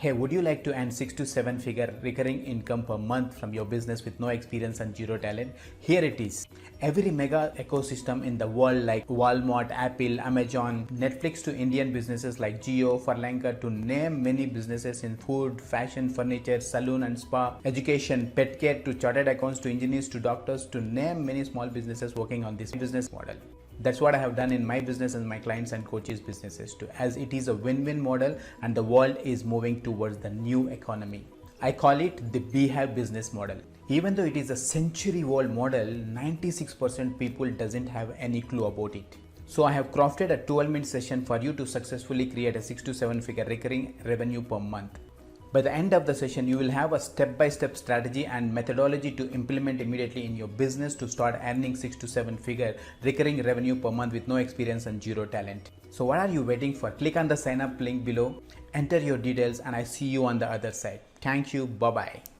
Hey, would you like to earn 6 to 7 figure recurring income per month from your business with no experience and zero talent? Here it is. Every mega ecosystem in the world like Walmart, Apple, Amazon, Netflix to Indian businesses like Jio, Furlanker to name many businesses in food, fashion, furniture, salon and spa, education, pet care to chartered accounts to engineers to doctors to name many small businesses working on this business model. That's what I have done in my business and my clients and coaches businesses too, as it is a win-win model and the world is moving towards the new economy. I call it the beehive business model. Even though it is a century-old model, 96% people doesn't have any clue about it. So I have crafted a 12-minute session for you to successfully create a 6 to 7 figure recurring revenue per month. By the end of the session, you will have a step-by-step strategy and methodology to implement immediately in your business to start earning 6 to 7 figure recurring revenue per month with no experience and zero talent. So what are you waiting for? Click on the sign up link below, enter your details, and I see you on the other side. Thank you. Bye-bye.